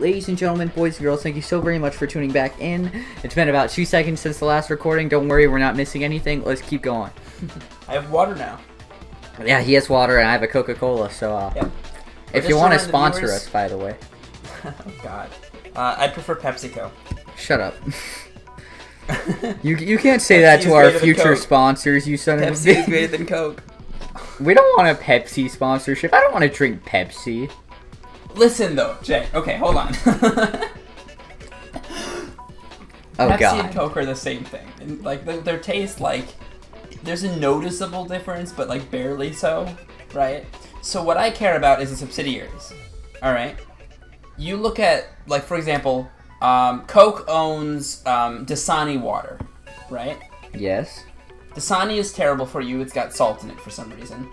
Ladies and gentlemen, boys and girls, thank you so very much for tuning back in. It's been about 2 seconds since the last recording. Don't worry, we're not missing anything. Let's keep going. I have water now. Yeah, he has water and I have a Coca-Cola, so Yep. if you want to sponsor us, by the way. Oh god. I prefer PepsiCo. Shut up. You can't say that to our future sponsors, you son of a bitch. Pepsi is greater than Coke. We don't want a Pepsi sponsorship. I don't want to drink Pepsi. Listen though, Jay. Okay, hold on. Oh Pepsi god. and Coke are the same thing. And, like their taste, like there's a noticeable difference, but like barely so, right? So what I care about is the subsidiaries. All right. You look at, like, for example, Coke owns Dasani water, right? Yes. Dasani is terrible for you. It's got salt in it for some reason.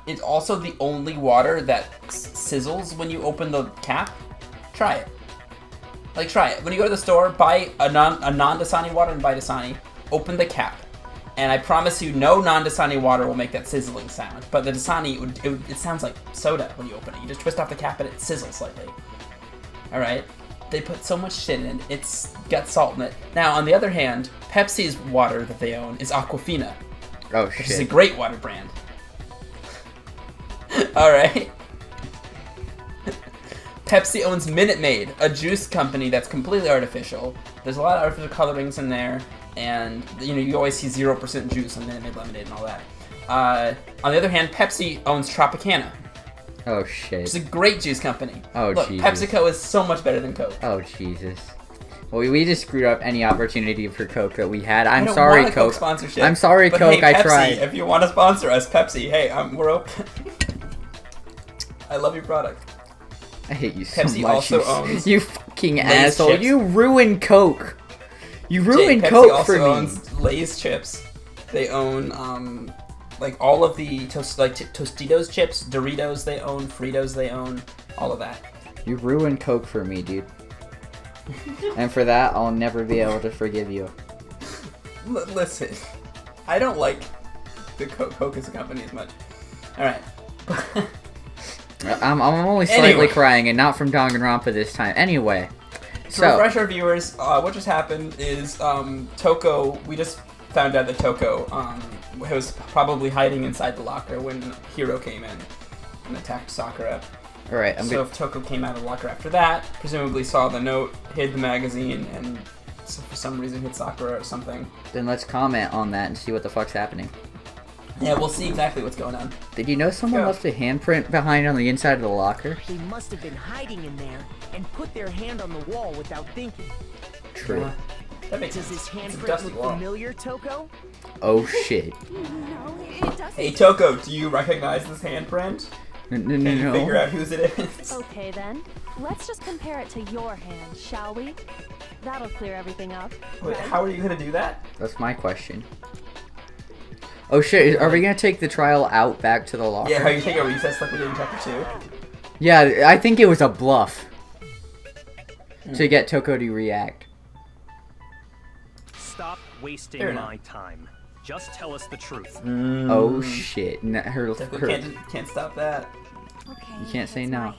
It's also the only water that sizzles when you open the cap. Try it. Like, try it. When you go to the store, buy a non-Dasani water and buy Dasani. Open the cap. And I promise you, no non-Dasani water will make that sizzling sound. But the Dasani, it sounds like soda when you open it. You just twist off the cap and it sizzles slightly. Alright? They put so much shit in it. It's got salt in it. Now, on the other hand, Pepsi's water that they own is Aquafina. Oh shit. Which is a great water brand. Alright. Pepsi owns Minute Maid, a juice company that's completely artificial. There's a lot of artificial colorings in there, and you always see 0% juice on Minute Maid lemonade and all that. On the other hand, Pepsi owns Tropicana. Oh shit. It's a great juice company. Oh look, Jesus. PepsiCo is so much better than Coke. Oh Jesus. Well, we just screwed up any opportunity for Coke that we had. I I'm don't sorry, want a Coke. sponsorship. I'm sorry, but Coke. Hey, Pepsi, I tried. If you want to sponsor us, Pepsi, hey, we're open. I love your product. I hate you so Pepsi much. also owns you fucking Lay's asshole. chips. You ruined Coke. You ruined Pepsi Coke also for me. owns Lay's chips. They own like all of the Tostitos chips, Doritos they own, Fritos they own, all of that. You ruined Coke for me, dude. And for that, I'll never be able to forgive you. Listen, I don't like the Coke as a company as much. All right. I'm only slightly crying, and not from Danganronpa this time. Anyway, to refresh our viewers, what just happened is Toko. We just found out that Toko was probably hiding inside the locker when Hiro came in and attacked Sakura. All right. So if Toko came out of the locker after that, presumably saw the note, hid the magazine, and for some reason hit Sakura or something. Then let's comment on that and see what the fuck's happening. Yeah, we'll see exactly what's going on. Did you know someone left a handprint behind on the inside of the locker? They must have been hiding in there and put their hand on the wall without thinking. True. Yeah, that makes Does sense. this It's a handprint dusty look wall. familiar, Toko? Oh shit. No, it doesn't. Hey Toko, do you recognize this handprint? Can you figure out whose it is? Okay then, let's just compare it to your hand, shall we? That'll clear everything up. Wait, right? how are you gonna do that? That's my question. Oh shit, are we gonna take the trial out back to the locker? Yeah, how you take a recess like we did in chapter 2? Yeah, I think it was a bluff. To get Toko to react. Stop wasting Fair my time. Just tell us the truth. Oh shit. Toko can't stop that. Okay, You can't say it's no. my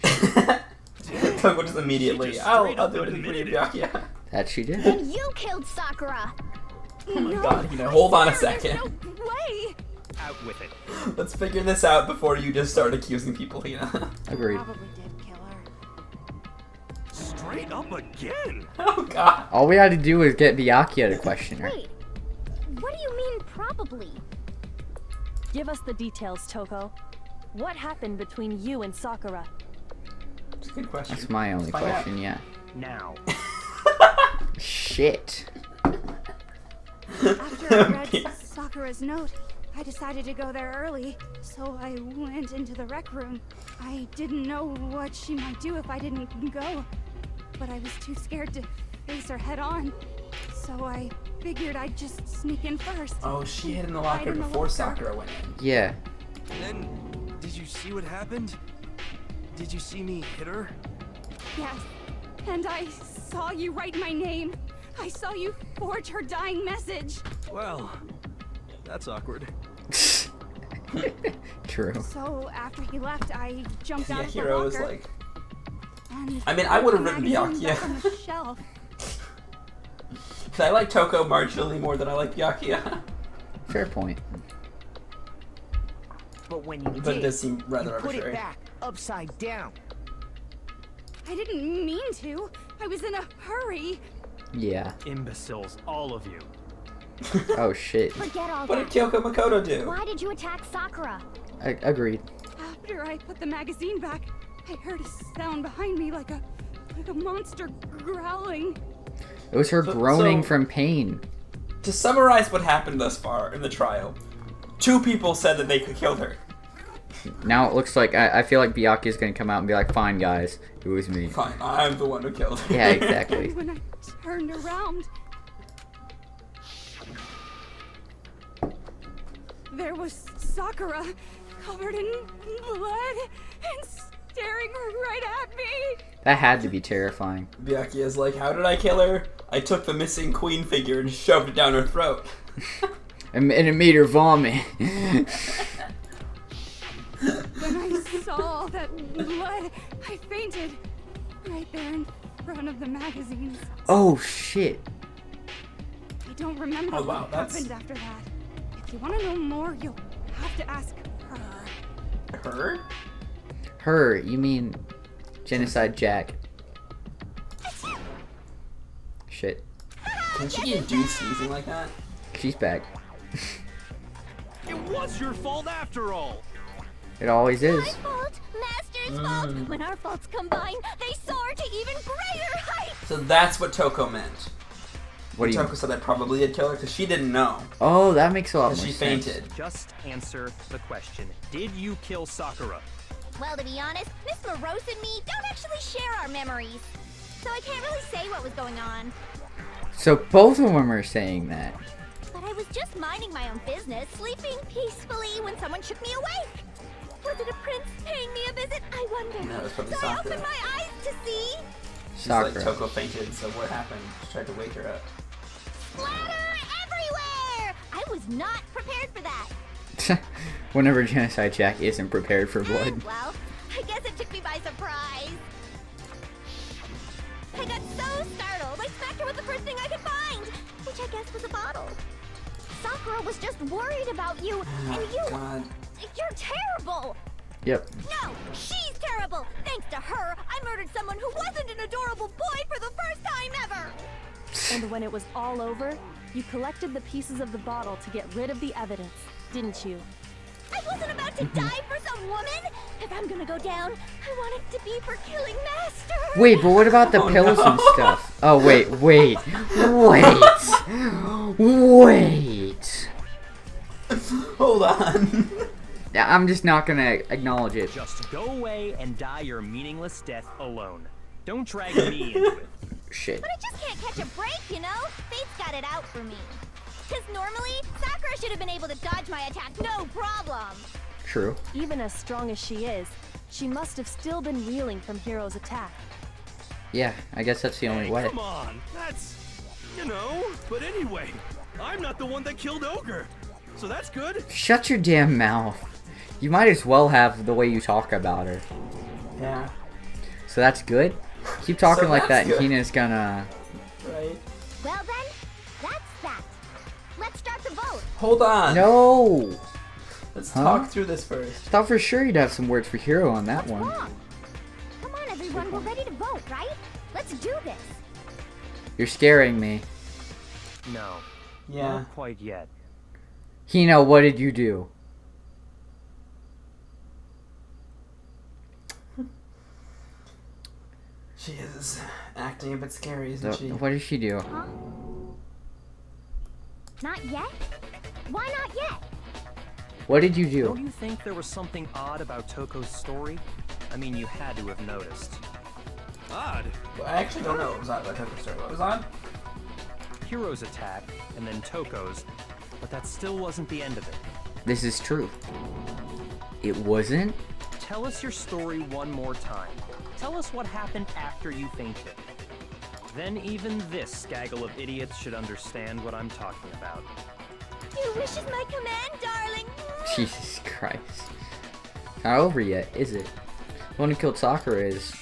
handprint. Toko just immediately, just I'll straight do up anything for you, admitted it. Byakuya. That she did. You killed Sakura! Oh my god, hold on a second. No way! Out with it. Let's figure this out before you just start accusing people, Hina. Agreed. Probably did kill her. Straight up again. Oh god. All we had to do was get Byakuya to question her. Wait, what do you mean probably? Give us the details, Toko. What happened between you and Sakura? It's a good question. That's my only Let's find out. question, yeah. Now. Shit. After I read Sakura's note, I decided to go there early, so I went into the rec room. I didn't know what she might do if I didn't go, but I was too scared to face her head on, so I figured I'd just sneak in first. Oh, she hid in the Hide locker in the before locker. Sakura went in. Yeah. Then, did you see what happened? Did you see me hit her? Yes, and I saw you write my name. I saw you forge her dying message. Well, that's awkward. True. So after he left, I jumped out Yeah, of the Hiro locker. was like, And I mean, I would have the written magazine back Byakuya. on the shelf. I like Toko marginally more than I like Byakuya. Fair point. But when you But it did, does seem rather you put arbitrary. it back upside down. I didn't mean to. I was in a hurry. Yeah. Imbeciles, all of you. Oh shit. Forget all What did that. Kyoko Makoto do? Why did you attack Sakura? Agreed. After I put the magazine back, I heard a sound behind me like a monster growling. It was her So- groaning so- from pain. To summarize what happened thus far in the trial, 2 people said that they could kill her. Now it looks like I feel like Byakuya is gonna come out and be like, "Fine, guys, it was me." Fine, I'm the one who killed her. Yeah, exactly. And when I turned around, there was Sakura, covered in blood and staring right at me. That had to be terrifying. Byakuya's like, how did I kill her? I took the missing queen figure and shoved it down her throat. And it made her vomit. When I saw all that blood, I fainted right there in front of the magazines. Oh shit. I don't remember Oh, wow, what that's- happened after that. If you want to know more, you'll have to ask her. Her? Her, you mean Genocide Jack. Shit. Can she induce sneezing like that? She's back. It was your fault after all. It always is. My fault, Master's fault. When our faults combine, they soar to even greater heights. So that's what Toko meant. What do you Toko said I probably did kill her because she didn't know. Oh, that makes a lot more Because she sense. fainted. Just answer the question. Did you kill Sakura? Well, to be honest, Miss Morose and me don't actually share our memories. So I can't really say what was going on. So both of them are saying that. But I was just minding my own business, sleeping peacefully when someone shook me awake. Was it a prince paying me a visit? I wonder. No, it was probably so I Sakura. opened my eyes to see. She's Sakura. like, Toko fainted, so what happened? She tried to wake her up. Splatter everywhere! I was not prepared for that. Whenever Genocide Jack isn't prepared for blood. Well, I guess it took me by surprise. I got so startled, I smacked her with the first thing I could find, which I guess was a bottle. Sakura was just worried about you, and you... God. You're terrible! Yep. No, she's terrible! Thanks to her, I murdered someone who wasn't an adorable boy for the first time ever! And when it was all over, you collected the pieces of the bottle to get rid of the evidence, didn't you? I wasn't about to die for some woman! If I'm gonna go down, I want it to be for killing Master! Wait, but what about the Oh, pills no. and stuff? Oh, wait. Wait. Hold on. Yeah, I'm just not gonna acknowledge it. Just go away and die your meaningless death alone. Don't drag me into it. Shit. But I just can't catch a break, you know? Fate's got it out for me. Because normally, Sakura should have been able to dodge my attack, no problem. True. Even as strong as she is, she must have still been reeling from Hiro's attack. Yeah, I guess that's the only Hey, way. come on. That's, you know. But anyway, I'm not the one that killed Ogre. So that's good. Shut your damn mouth. You might as well have the way you talk about her. Yeah. So that's good? Keep talking So like that that's and good. Hina's gonna... Right. Well then, that's that. Let's start the vote. Hold on. No! Let's Huh? talk through this first. Thought for sure you'd have some words for Hiro on that one. Wrong. Come on, everyone, we're ready to vote, right? Let's do this. You're scaring me. No, Yeah. not quite yet. Hina, what did you do? She is acting a bit scary, isn't she? What did she do? Huh? Not yet? Why not yet? What did you Don't do? you think there was something odd about Toko's story? I mean, you had to have noticed. Odd. Well, I actually don't know what was on the Toko story. What was on? Hiro's attack, and then Toko's, but that still wasn't the end of it. This is true. It wasn't? Tell us your story one more time. Tell us what happened after you fainted. Then even this gaggle of idiots should understand what I'm talking about. Your wish is my command, darling. Jesus Christ. Not over yet, is it? The one who killed Sakura is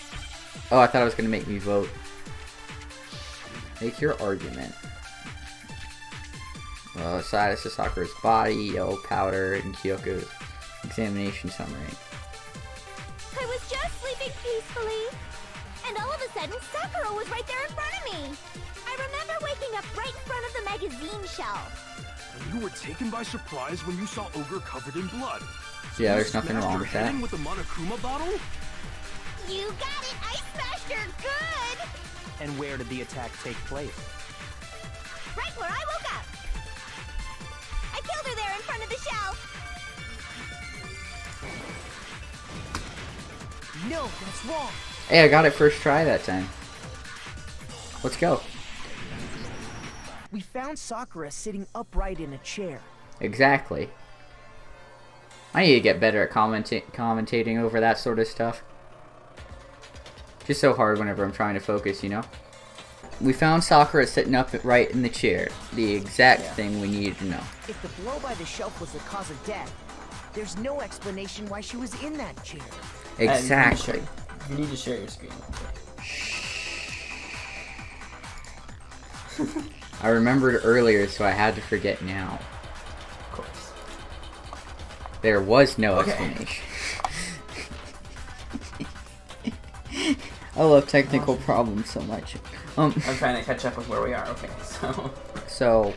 Oh, I thought it was gonna make me vote. Make your argument. Side of Sakura's body, yellow powder, and Kyoko's examination summary. I was just sleeping peacefully, and all of a sudden Sakura was right there in front of me. I remember waking up right in front of the magazine shelf. And you were taken by surprise when you saw Ogre covered in blood. Yeah, You there's nothing smashed wrong her with head that. in with the Monokuma bottle? You got it! I smashed her good! And where did the attack take place? Right where I woke up. I killed her there in front of the shelf. No, that's wrong. Hey, I got it first try that time. Let's go. We found Sakura sitting upright in a chair. Exactly. I need to get better at commentating over that sort of stuff. Just so hard whenever I'm trying to focus, you know? We found Sakura sitting up right in the chair. The exact thing we needed to know. If the blow by the shelf was the cause of death, there's no explanation why she was in that chair. Exactly. You need to share your screen. I remembered earlier, so I had to forget now. Of course. There was no Okay. explanation. I love technical problems so much. I'm trying to catch up with where we are. Okay, so. So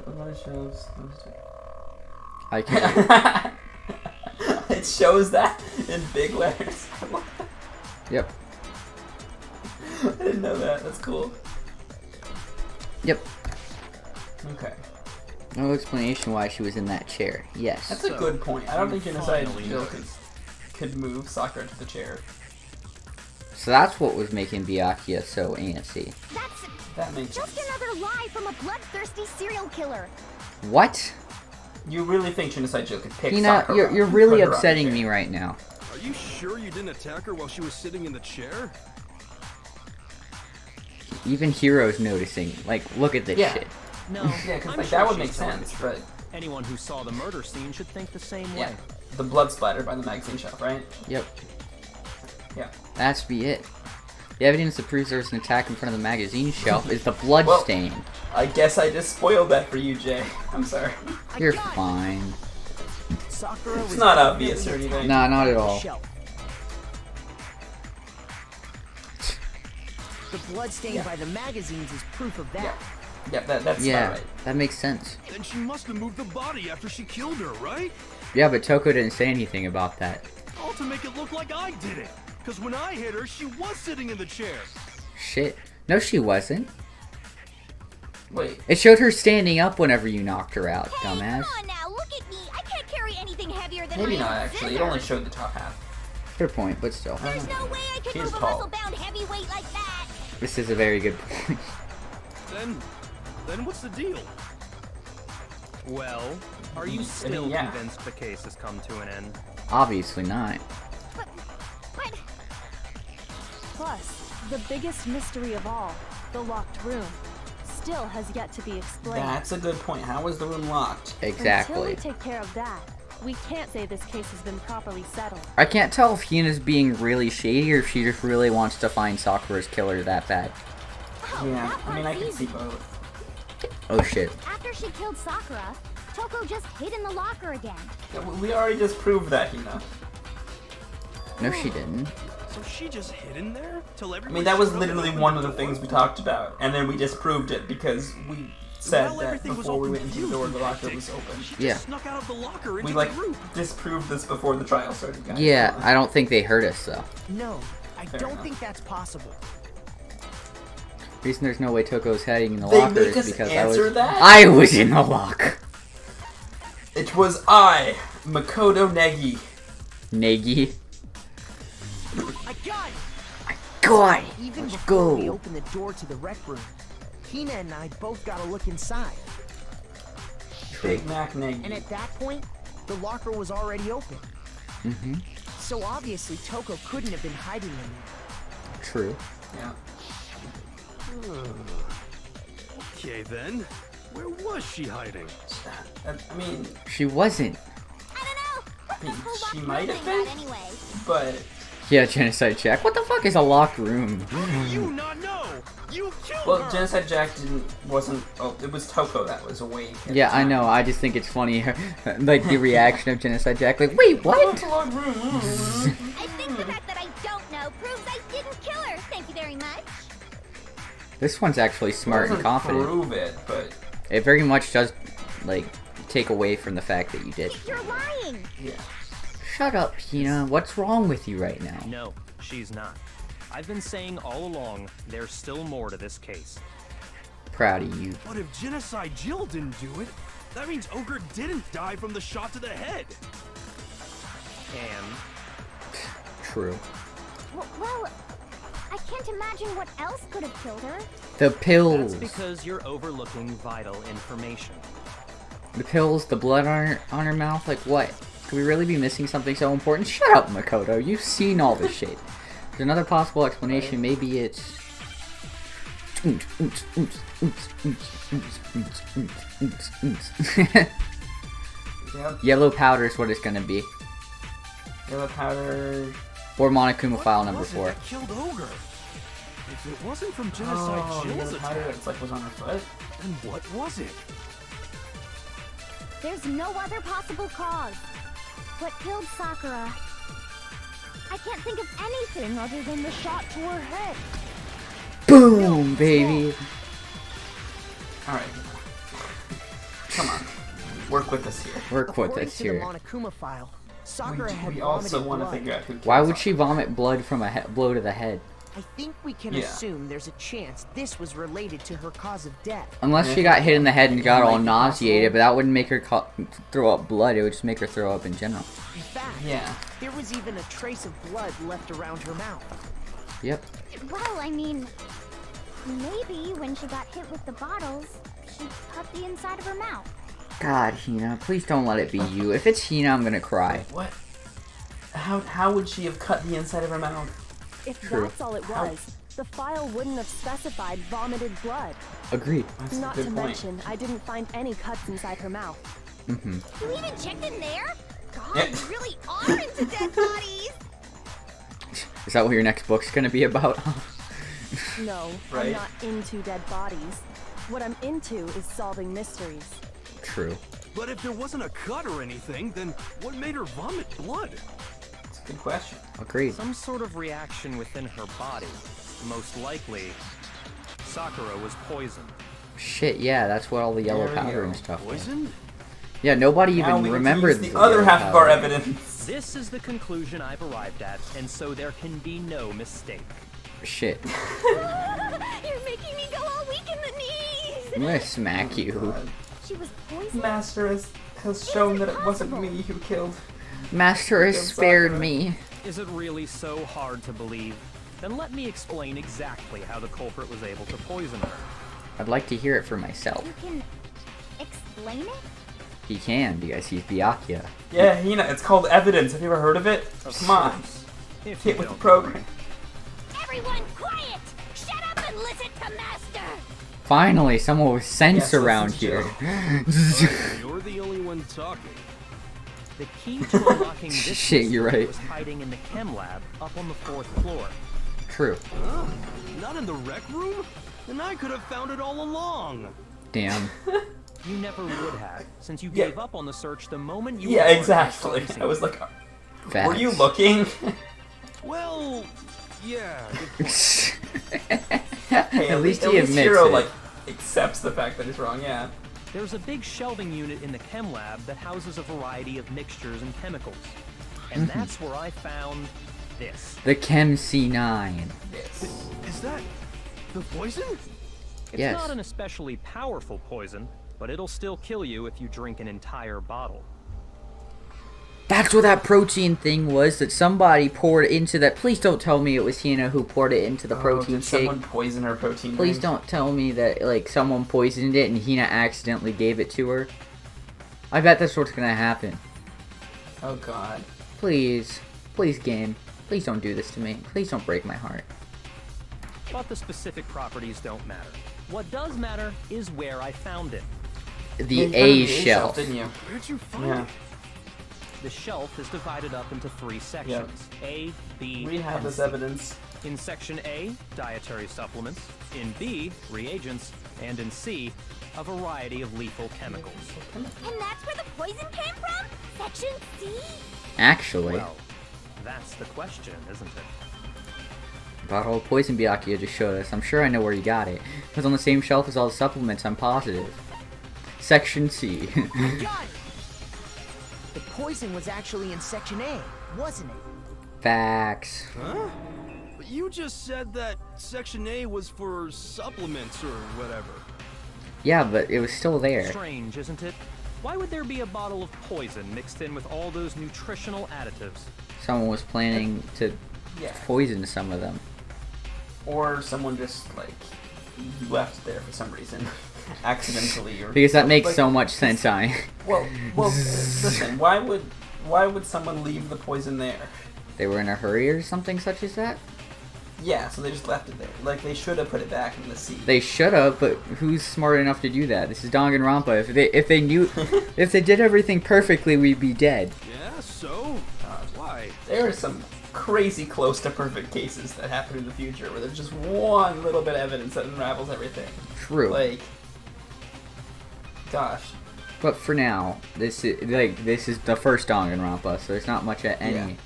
What shows? I can. It shows that in big letters. Yep. I didn't know that. That's cool. Yep. Okay. No explanation why she was in that chair. Yes. That's a good point. I don't think Genocide finally Jill noticed. could move Sakura to the chair. So that's what was making Byakuya so antsy. That's That makes just sense. another lie from a bloodthirsty serial killer. What? You really think Genocide Jill could pick Hina, Sakura? you're and really put her on the upsetting chair? me right now. Are you sure you didn't attack her while she was sitting in the chair? Even Hero's noticing. Like, look at this Yeah. shit. No. Yeah, because I'm like sure that would she's make telling sense, the but truth. Anyone who saw the murder scene should think the same yeah, way. the blood splatter by the magazine shelf, right? Yep. Yeah. That's be it. The evidence that proves there was an attack in front of the magazine shelf is the blood Well- stain. I guess I just spoiled that for you, Jay. I'm sorry. You're got it. fine. Sakura It's was not definitely obvious or anything. Nah, not at on the all. shelf. The blood stain Yeah. by the magazines is proof of that. Yeah, that's Yeah, not right. that makes sense. Then she must have moved the body after she killed her, right? Yeah, but Toko didn't say anything about that. All to make it look like I did it. Because when I hit her, she was sitting in the chair. Shit. No, she wasn't. Wait. It showed her standing up whenever you knocked her out, Hey, dumbass. come on now, look at me. I can't carry anything heavier than Maybe my not own actually. It scissors. only showed the top half. Fair point, but still. There's no way I could She's move a tall. muscle-bound heavyweight like that. This is a very good point. Then what's the deal? Well, are you still yeah. convinced the case has come to an end? Obviously not. But Plus, the biggest mystery of all, the locked room, still has yet to be explained. That's a good point. How was the room locked? Until Exactly. we take care of that, we can't say this case has been properly settled. I can't tell if Hina's being really shady or if she just really wants to find Sakura's killer that bad. oh, Yeah, that I mean I part's can see easy. both. Oh shit. After she killed Sakura, Toko just hid in the locker again. Yeah, we already just proved that, you know. No, she didn't. So she just hid in there till I everyone. mean that was showed up literally and one of opened the door? things we talked about, and then we disproved it because we said While that everything was before we all went into the door, the confused locker and was open. She Yeah. just snuck out of the locker into We the like group. disproved this before the trial started, guys. Yeah, I don't think they heard us though. No, I Fair don't enough. think that's possible. The reason there's no way Toko's hiding in the They locker make is us because answer that? I was in the locker. It was I, Makoto Negi. Negi. I got it! God. Even Let's before we go. opened the door to the rec room, Hina and I both got a look inside. Big Mac And Negi. at that point, the locker was already open. Mm-hmm. So obviously Toko couldn't have been hiding in there. True. Yeah. Okay then, where was she hiding? I mean, She wasn't. I don't know. What I mean, this whole she locker might room have thing been. about anyway? but Yeah, Genocide Jack. What the fuck is a locked room? How do you not know? You killed Well, her! Genocide Jack wasn't. Oh, it was Toko that was awake. at Yeah, the I time. know. I just think it's funny, like the reaction of Genocide Jack. Like, wait, what? I think the fact that I don't know proves I didn't kill her. Thank you very much. This one's actually smart and Doesn't confident. Prove it, but It very much does, like, take away from the fact that you did. You're lying. yeah. Shut up, Hina. What's wrong with you right now? No, she's not. I've been saying all along, there's still more to this case. Proud of you. But if Genocide Jill didn't do it, that means Ogre didn't die from the shot to the head. And True. Well, I can't imagine what else could have killed her. The pills. that's because you're overlooking vital information. The pills, the blood on her mouth. Like, what? Could we really be missing something so important? Shut up, Makoto. You've seen all this shit. There's another possible explanation. Maybe it's... Yep. Yellow powder is what it's gonna be. Yellow powder. Or Monokuma file number What was it 4. that killed Ogre? If it wasn't from Genocide Oh, Jill's yellow powder. attack, It's like was on her foot. then what was it? There's no other possible cause. What killed Sakura? I can't think of anything other than the shot to her head. Boom, baby. All right. Come on. Work with us here. Work with According us to the here. Monokuma file, Sakura had We also vomited want to blood. figure out who. Killed Why would Sakura. she vomit blood from a blow to the head? I think we can Yeah. assume there's a chance this was related to her cause of death. Unless she got hit in the head and got Might all be nauseated, possible. but that wouldn't make her throw up blood. It would just make her throw up in general. In fact, Yeah. there was even a trace of blood left around her mouth. Yep. Well, I mean, maybe when she got hit with the bottles, she cut the inside of her mouth. God, Hina, please don't let it be you. If it's Hina, I'm gonna cry. What? How would she have cut the inside of her mouth? If True. that's all it was, the file wouldn't have specified vomited blood. Agreed. That's Not a to good point. mention, I didn't find any cuts inside her mouth. Mm-hmm. You even checked in there? God, Yeah. you really are into dead bodies. Is that what your next book's gonna be about? No, Right. I'm not into dead bodies. What I'm into is solving mysteries. True. But if there wasn't a cut or anything, then what made her vomit blood? It's a good question. Agreed. Some sort of reaction within her body. Most likely, Sakura was poisoned. Shit, yeah, that's what all the yellow There we powder go. and stuff was. Poison? Yeah, nobody Now even we get to remembers use the other yellow half of our powder. evidence. This is the conclusion I've arrived at, and so there can be no mistake. Shit. You're making me go all weak in the knees. I'm gonna smack you. She was poisoned. Master has shown that it wasn't me who killed. Master has Killed spared Sakura. me. Is it really so hard to believe? Then let me explain exactly how the culprit was able to poison her. I'd like to hear it for myself. You can explain it? He can, because he's Byakuya. Yeah, Hina, it's called evidence. Have you ever heard of it? Come on. If Hit you with the don't program. Everyone quiet! Shut up and listen to Master! Finally, someone with sense Yes, around listen, here. You're the only one talking. The key to unlocking this Shit, you're mystery right. was hiding in the chem lab up on the 4th floor. True. Huh? Not in the rec room? Then I could have found it all along. Damn. You never would have, since you Yeah. gave up on the search the moment you Yeah, were exactly. facing I was it. like, Facts. were you looking? Well, yeah. good Hey, At least he at least admits Hiro, it. like, accepts the fact that he's wrong, yeah. There's a big shelving unit in the chem lab that houses a variety of mixtures and chemicals. And that's where I found this. The Chem C9. Yes. Is that the poison? It's Yes. not an especially powerful poison, but it'll still kill you if you drink an entire bottle. That's what that protein thing was that somebody poured into that. Please don't tell me it was Hina who poured it into the protein did shake. someone poison her protein Please drink? don't tell me that, like, someone poisoned it and Hina accidentally gave it to her. I bet that's what's gonna happen. Oh god. Please. Please, game. Please don't do this to me. Please don't break my heart. But the specific properties don't matter. What does matter is where I found it. The Yeah, you found A the shelf. didn't you? Where'd you find Yeah. it? the shelf is divided up into 3 sections: A, B, We have and this C. evidence. In section A, dietary supplements. In B, reagents. And in C, a variety of lethal chemicals. And that's where the poison came from? Section C? Actually, Well, that's the question, isn't it? bottle of poison Byakuya just showed us. I'm sure I know where you got it. It was on the same shelf as all the supplements, I'm positive. Section C. I got it! The poison was actually in Section A, wasn't it? Facts. Huh? But you just said that Section A was for supplements or whatever. Yeah, but it was still there. Strange, isn't it? Why would there be a bottle of poison mixed in with all those nutritional additives? Someone was planning to Yeah. poison some of them. Or someone just, like, left it there for some reason. Accidentally or... Because that makes like, so much sense, I. Well, listen, why would someone leave the poison there? They were in a hurry or something such as that? Yeah, so they just left it there. Like, they should have put it back in the sea. They should have, but who's smart enough to do that? This is Danganronpa. If they knew, if they did everything perfectly, we'd be dead. Yeah, so? Why? There are some crazy close to perfect cases that happen in the future where there's just one little bit of evidence that unravels everything. True. Like, gosh. But for now, this is the first Danganronpa, so there's not much of any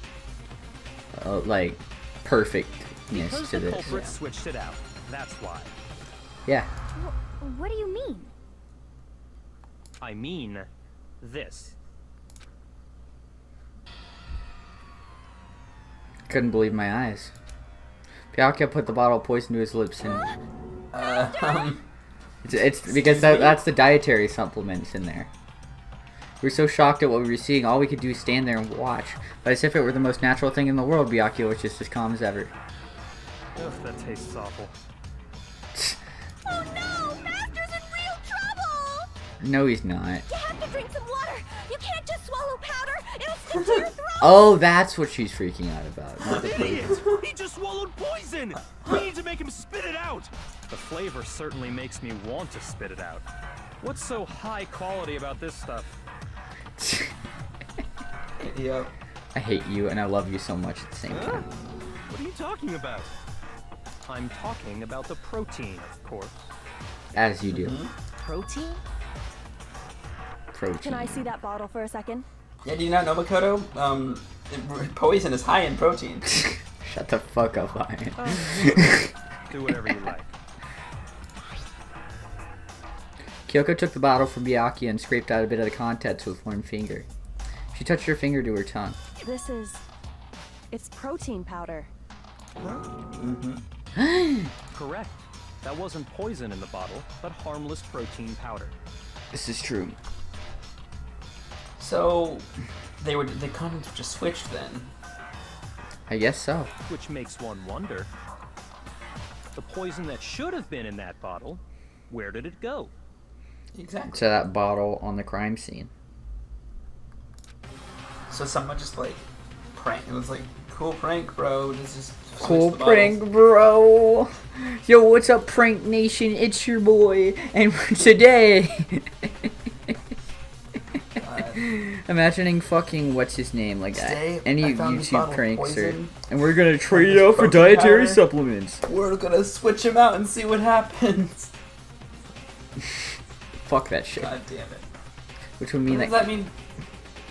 like perfectness Because to the this. culprit switched it out. That's why. Yeah. What do you mean? I mean, this. Couldn't believe my eyes. Byakuya put the bottle of poison to his lips and it's because that's the dietary supplements in there. We were so shocked at what we were seeing, all we could do is stand there and watch. But as if it were the most natural thing in the world, Byakuya was just as calm as ever. Ugh, that tastes awful. Oh no! Master's in real trouble! No, he's not. You have to drink some water! You can't just swallow powder! It'll stick to your throat! Oh, that's what she's freaking out about. Not the poison. Idiot! He just swallowed poison! We need to make him spit it out! The flavor certainly makes me want to spit it out. What's so high quality about this stuff? Yep. I hate you and I love you so much at the same Huh? time. What are you talking about? I'm talking about the protein, of course. As you do. Protein? Protein. Can I see that bottle for a second? Yeah, do you not know, Makoto? Poison is high in protein. Shut the fuck up, Ryan. Do whatever you like. Kyoko took the bottle from Byakuya and scraped out a bit of the contents with one finger. She touched her finger to her tongue. This is... it's protein powder. Correct. That wasn't poison in the bottle, but harmless protein powder. This is true. So, the contents were just switched then. I guess so. Which makes one wonder. The poison that should have been in that bottle, where did it go? Exactly. To that bottle on the crime scene. So someone just like prank. It was like, cool prank, bro. Just Cool switch the prank, bro. Yo, what's up, Prank Nation? It's your boy. And today... Imagining fucking, what's his name? Like, Today, any I found this bottle YouTube of prankster. poison. And we're gonna trade this it out for protein dietary powder. supplements. We're gonna switch him out and see what happens. Fuck that shit. God damn it. Which would mean Does that... that mean?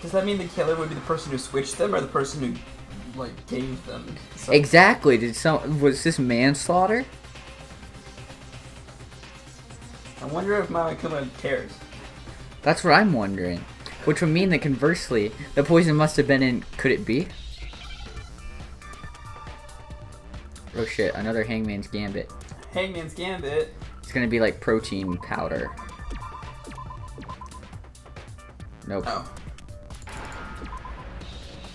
Does that mean the killer would be the person who switched them, or the person who, like, gave them? Some... Exactly. Was this manslaughter? I wonder if Mamakuma cares. That's what I'm wondering. Which would mean that conversely, the poison must have been in... Could it be? Oh shit, another Hangman's Gambit. Hangman's Gambit. It's gonna be like protein powder. Nope. Oh.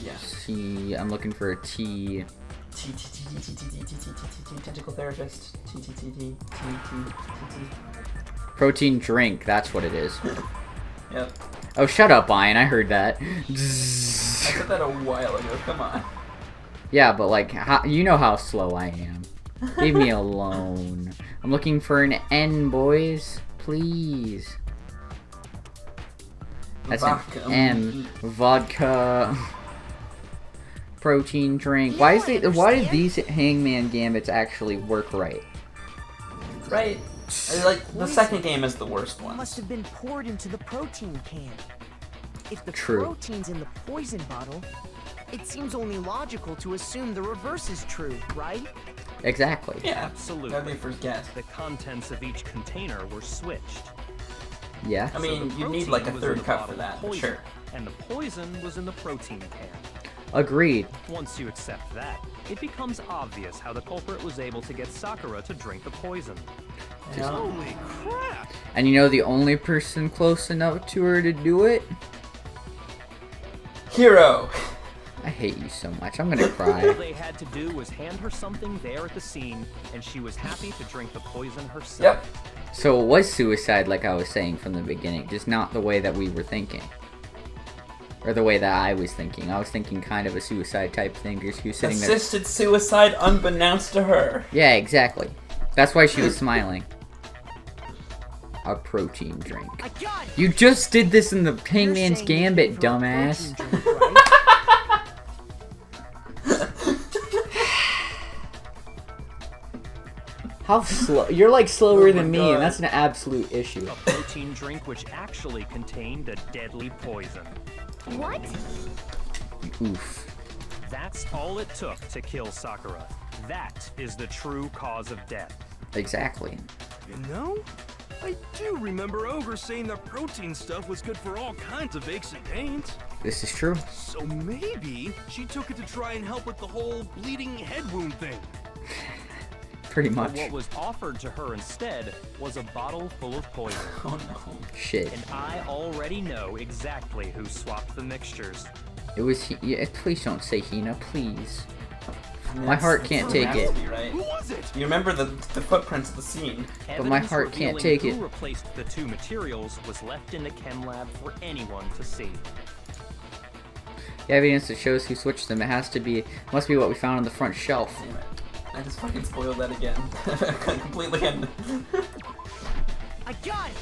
Yes. T. I'm looking for a T. Tentacle therapist. T. Protein drink, that's what it is. Yep. Oh, shut up, Ian. I heard that. I said that a while ago. Come on. Yeah, but like, you know how slow I am. Leave me alone. I'm looking for an N, boys. Please. That's Vodka. an M. Vodka. Protein drink. Why do these Hangman Gambits actually work right? Right. Like, the second game is the worst one. Must have been poured into the protein can. If the True. protein's in the poison bottle, it seems only logical to assume the reverse is true, right? Exactly. Yeah, Absolutely. that'd be first guess. The contents of each container were switched. Yeah. I mean, So the you need protein like a was third in the cup bottle for of that, but poison, sure. And the poison was in the protein can. Agreed. Once you accept that, it becomes obvious how the culprit was able to get Sakura to drink the poison. Holy crap! And you know the only person close enough to her to do it? Hero! I hate you so much. I'm gonna All cry. they had to do was hand her something there at the scene, and she was happy to drink the poison herself. Yep. So it was suicide, like I was saying from the beginning, just not the way that we were thinking. Or the way that I was thinking. I was thinking kind of a suicide type thing, because she was sitting there. Assisted suicide unbeknownst to her. Yeah, exactly. That's why she was smiling. A protein drink. I got it! You just did this in the Hangman's You're saying Gambit, you gave her a dumbass. protein drink, right? How slow? You're like slower Oh my than me, God. and that's an absolute issue. A protein drink which actually contained a deadly poison. What? Oof. That's all it took to kill Sakura. That is the true cause of death. Exactly. You know, I do remember Ogre saying that protein stuff was good for all kinds of aches and pains. This is true. So maybe she took it to try and help with the whole bleeding head wound thing. Pretty But much. what was offered to her instead was a bottle full of poison. Oh no. Shit. And I already know exactly who swapped the mixtures. It was. Yeah, please don't say Hina, please. I mean, My that's- heart that's can't what take has it. to be, right? Who was it? You remember the footprints of the scene. But my Evidence heart can't revealing take it. Who replaced the two materials was left in the chem lab for anyone to see. The evidence that shows who switched them. It must be what we found on the front shelf. Damn it. I just fucking spoiled that again. Completely. I got it!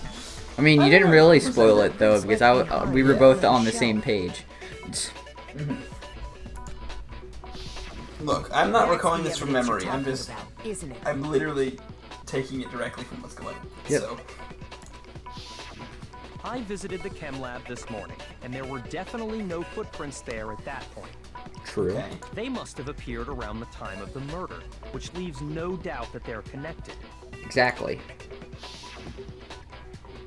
I mean, you I didn't don't really know. spoil it though, It's because like we were yeah, both yeah, on the sure. same page. Look, I'm not That's recalling the this from evidence you're memory. I'm talking just. about, isn't it? I'm literally taking it directly from what's going on. Yep. So. I visited the chem lab this morning, and there were definitely no footprints there at that point. True. Okay. They must have appeared around the time of the murder, which leaves no doubt that they're connected. Exactly.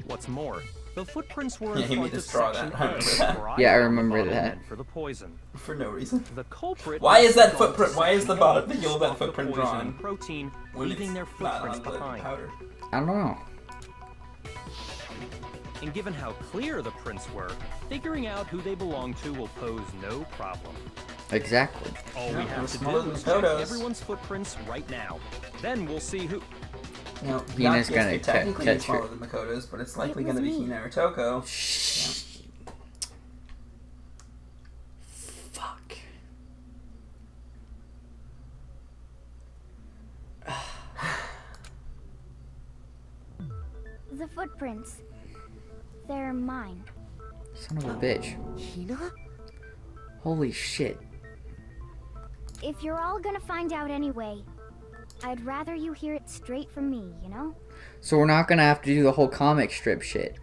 What's more, the footprints were Yeah, in he front made of us draw section that. I remember A, that. where Yeah, I found the remember bottle that. meant for the poison. For no reason. The culprit. Why is that must have gone to footprint? Why is the section bottom, A the heel of to that swap the footprint poison drawn? and protein, When leaving it's their not footprints on the behind. powder. I don't know. And given how clear the prints were, figuring out who they belong to will pose no problem. Exactly. All Yeah, we it have was to smaller do than is the check photos. everyone's footprints right now. Then we'll see who. Now, Hina's Byakuya gonna could technically catch be smaller her. than Makoto's, but it's likely It going to was be me. Hina or Toko. Fuck. The footprints. They're mine. Son of a bitch. Hina? Holy shit. If you're all gonna find out anyway, I'd rather you hear it straight from me, you know? So we're not gonna have to do the whole comic strip shit.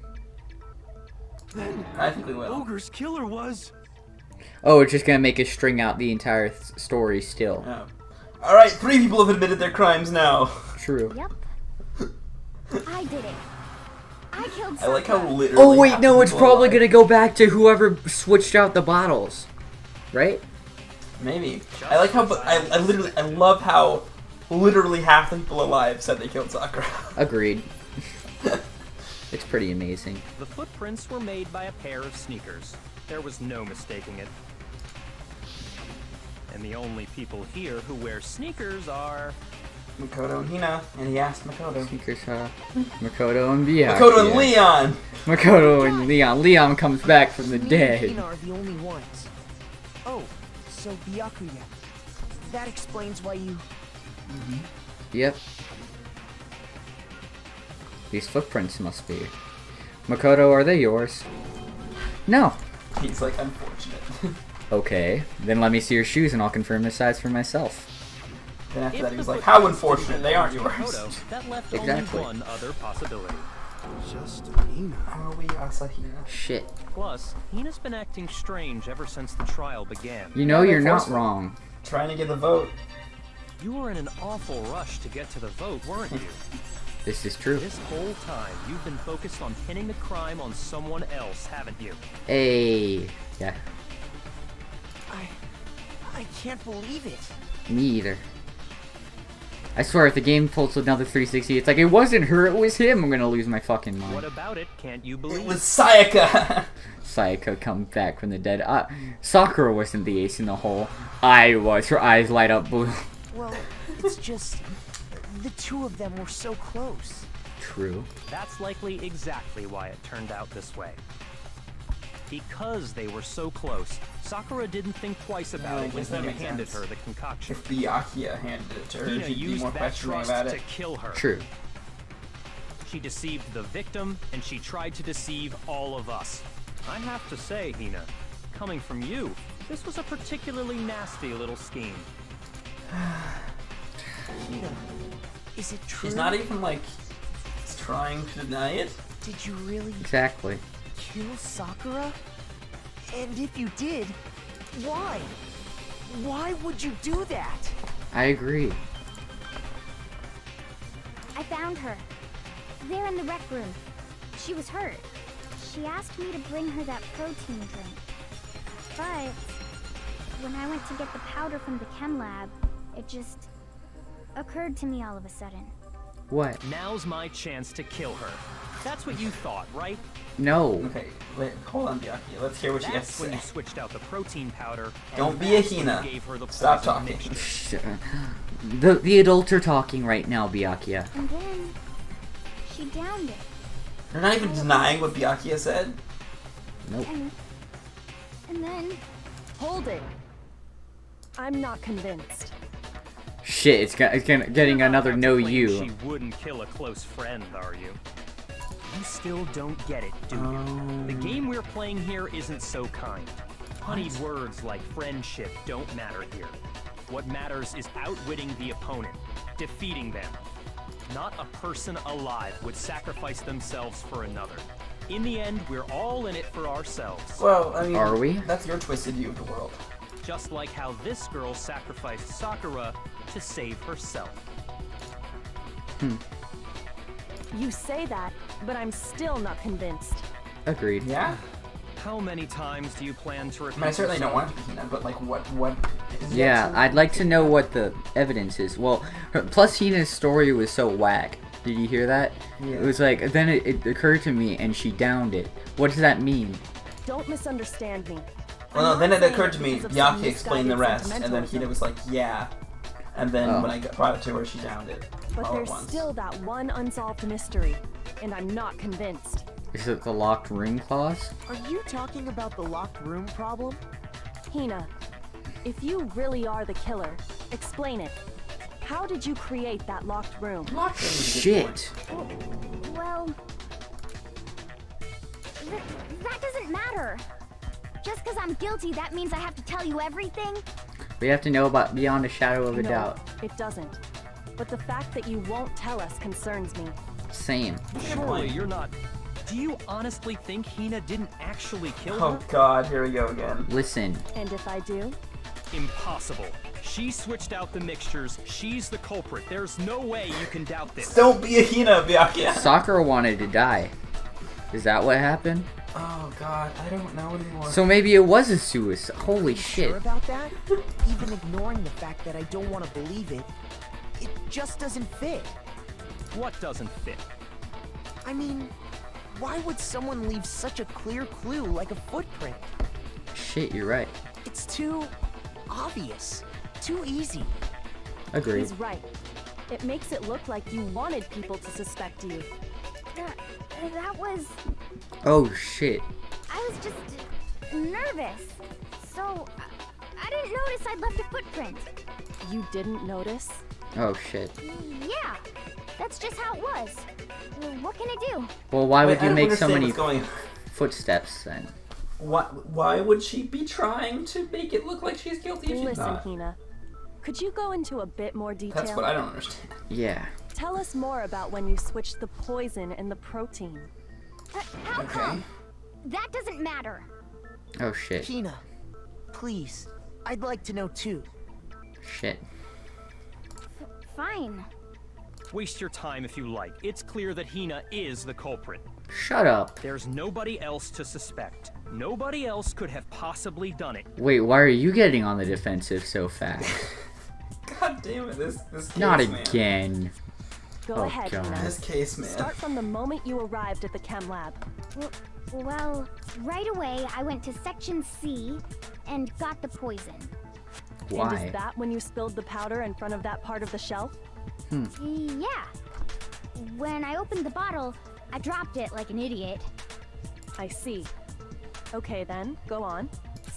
Then I think we will. Ogre's killer was. Oh, it's just gonna make us string out the entire story still. Oh. Alright, 3 people have admitted their crimes now. True. Yep. I did it. I killed I like how Sakura. literally. Oh wait, half no, the it's people probably alive. gonna go back to whoever switched out the bottles. Right? Maybe. I like how. I literally. I love how literally half the people alive said they killed Sakura. Agreed. It's pretty amazing. The footprints were made by a pair of sneakers. There was no mistaking it. And the only people here who wear sneakers are... Makoto and Hina, and he asked Makoto. Sneakers, Makoto and Byakuya. Makoto and Leon! Makoto and Leon. Leon comes back from the Me and dead. Hina are the only ones. Oh, so Byakuya. That explains why you... Yep. These footprints must be. Makoto, are they yours? No. He's like, unfortunate. Okay, then let me see your shoes and I'll confirm the size for myself. Then after If that, he the was like, footprints how unfortunate, didn't they aren't belong to yours. Makoto, that left Exactly. only one other possibility. Just Hina. Are we Asahina? Shit. Plus, Hina's been acting strange ever since the trial began. You know Yeah, you're they're not forceful. wrong. Trying to get the vote. You were in an awful rush to get to the vote, weren't you? This is true. This whole time, you've been focused on pinning the crime on someone else, haven't you? Hey. Yeah, I can't believe it. me either. I swear, if the game pulls another 360, it's like, it wasn't her, it was him. I'm gonna lose my fucking mind. What about it can't you believe? It was Sayaka! Sayaka come back from the dead. Sakura wasn't the ace in the hole. I was. Her eyes light up blue. Well, it's just the two of them were so close. True. That's likely exactly why it turned out this way. Because they were so close, Sakura didn't think twice about I it when guess that Hina makes handed sense. her the concoction. If Byakuya handed it to her, Hina she'd be used more that questioning trust about to it. kill her. True. She deceived the victim, and she tried to deceive all of us. I have to say, Hina, coming from you, this was a particularly nasty little scheme. Is it true? She's not even, like, trying to deny it. Did you really Exactly. kill Sakura? And if you did, why? Why would you do that? I agree. I found her. There in the rec room. She was hurt. She asked me to bring her that protein drink. But when I went to get the powder from the chem lab, it just occurred to me all of a sudden. What? Now's my chance to kill her. That's what you thought, right? No. Okay, wait, hold on, Byakuya. Let's hear what she has That's to when say. you switched out the protein powder. and Don't be a that's when you Hina. gave her the Stop poison talking. mixture. The adults are talking right now, Byakuya. And then she downed it. They're not even denying what Byakuya said. Nope. And then Hold it. I'm not convinced. Shit, it's getting You're not another about to no claim you. She wouldn't kill a close friend, are you? You still don't get it, do you? The game we're playing here isn't so kind. Honeyed words like friendship don't matter here. What matters is outwitting the opponent, defeating them. Not a person alive would sacrifice themselves for another. In the end, we're all in it for ourselves. Well, I mean, Are we? That's your twisted view of the world. Just like how this girl sacrificed Sakura to save herself. You say that, but I'm still not convinced. Agreed. Yeah? How many times do you plan to I repeat mean, I certainly don't yourself? want it to be Hina, but like, what is the Yeah, actual- I'd like to know what the evidence is. Well, plus Hina's story was so whack. Did you hear that? Yeah. It was like, then it occurred to me and she downed it. What does that mean? Don't misunderstand me. Well, no, I'm then not it saying occurred to me, because of some Byakuya explained the misguided rest, and then Hina sentimentalism. was like, yeah. And then Oh. when I brought it to her, she downed it. But all there's at once. still that one unsolved mystery, and I'm not convinced. Is it the locked room clause? Are you talking about the locked room problem? Hina, if you really are the killer, explain it. How did you create that locked room? Locked room is a good point. Shit. well, that doesn't matter. Just because I'm guilty, that means I have to tell you everything? We have to know about beyond a shadow of a No, doubt. it doesn't. But the fact that you won't tell us concerns me. Same. Surely you're not. Do you honestly think Hina didn't actually kill her? Oh god, here we go again. Listen. And if I do? Impossible. She switched out the mixtures. She's the culprit. There's no way you can doubt this. Don't be a Hina, Byakuya! Sakura wanted to die. Is that what happened? Oh god, I don't know anymore. So maybe it was a suicide. Holy Sure shit. about that? Even ignoring the fact that I don't want to believe it, it just doesn't fit. What doesn't fit? I mean, why would someone leave such a clear clue like a footprint? Shit, you're right. It's too obvious, too easy. Agreed. He's right. It makes it look like you wanted people to suspect you. That was... Oh shit. I was just nervous. So, I didn't notice I'd left a footprint. You didn't notice? Oh shit. Yeah, that's just how it was. What can I do? Well, why Wait, would I you don't make so understand many what's going footsteps then? Why would she be trying to make it look like she's guilty if she's Listen, not? Hina. Could you go into a bit more detail? That's what I don't understand. Yeah. Tell us more about when you switched the poison and the protein. How Okay. come? That doesn't matter. Oh shit. Hina, please. I'd like to know too. Shit. Fine. Waste your time if you like. It's clear that Hina is the culprit. Shut up. There's nobody else to suspect. Nobody else could have possibly done it. Wait, why are you getting on the defensive so fast? God damn it, this case, Not man. again. Go Oh, ahead, God. Hina. This case, man. Start from the moment you arrived at the chem lab. Well, right away I went to section C and got the poison. And Why? is that when you spilled the powder in front of that part of the shelf? Yeah. When I opened the bottle, I dropped it like an idiot. I see. Okay then, go on.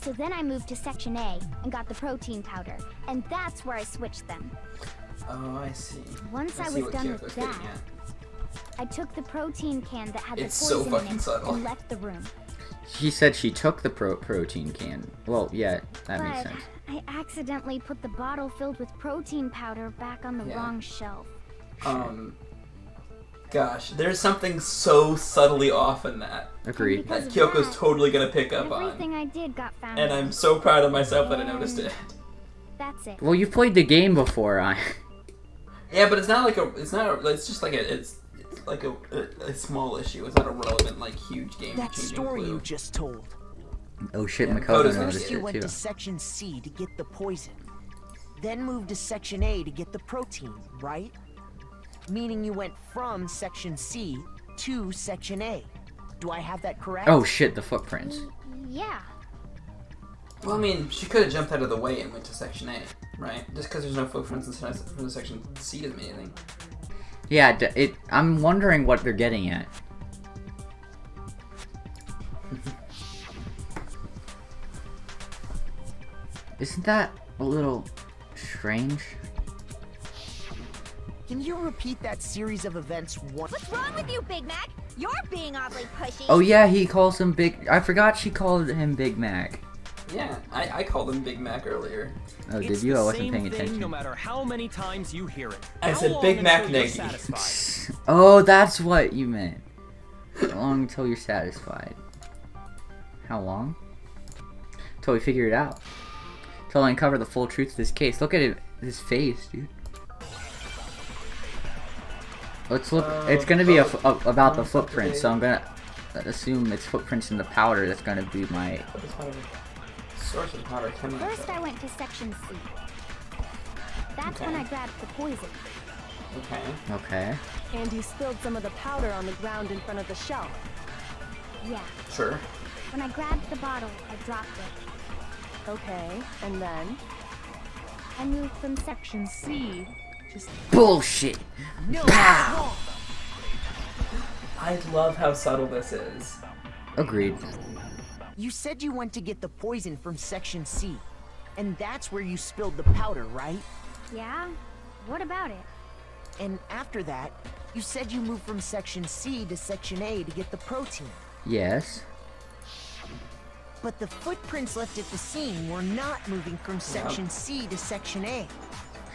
So then I moved to section A and got the protein powder, and that's where I switched them. Oh, I see. Once I see was what done Kyoko's with getting that, at. I took the protein can that had It's the so poison in fucking it subtle. and left the room. She said she took the protein can. Well, yeah, that makes But sense. I accidentally put the bottle filled with protein powder back on the Yeah. wrong shelf. Gosh, there's something so subtly off in that Agreed. Because that of Kyoko's that, totally gonna pick up Everything on. I did got found And out. I'm so proud of myself that I noticed it. That's it. Well, you've played the game before. Yeah, but it's not like it's just like it's like a small issue. It's not a relevant, like, huge game. That story you clue. just told. Oh shit, Yeah, Makoto Makoto's gonna noticed First see you it went too. to section C to get the poison. Then moved to section A to get the protein, right? Meaning you went from section C to section A. Do I have that correct? Oh shit, the footprints. Yeah. Well, I mean, she could have jumped out of the way and went to section A, right? Just because there's no footprints in section C doesn't mean anything. Yeah, I'm wondering what they're getting at. Isn't that a little strange? Can you repeat that series of events once? What's wrong with you, Big Mac? You're being oddly pushy. Oh yeah, he calls him Big. I forgot she called him Big Mac. Yeah, I called him Big Mac earlier. Oh, It's did you? the I wasn't same paying thing, attention. no matter how many times you hear it. I How said long Big Mac until you're Negi. satisfied? Oh, that's what you meant. How long until you're satisfied? How long? Till we figure it out. Till I uncover the full truth of this case. Look at his face, dude. Let's look. It's gonna be about the footprints, so I'm gonna assume it's footprints in the powder. That's gonna be my. Source of powder coming. First, I went to section C. That's when I grabbed the poison. Okay. Okay. And you spilled some of the powder on the ground in front of the shelf. Yeah. Sure. When I grabbed the bottle, I dropped it. Okay, and then? I moved from section C. Bullshit. No, Pow! I love how subtle this is. Agreed. You said you went to get the poison from section C. And that's where you spilled the powder, right? Yeah? What about it? And after that, you said you moved from section C to section A to get the protein. Yes. But the footprints left at the scene were not moving from section C to section A.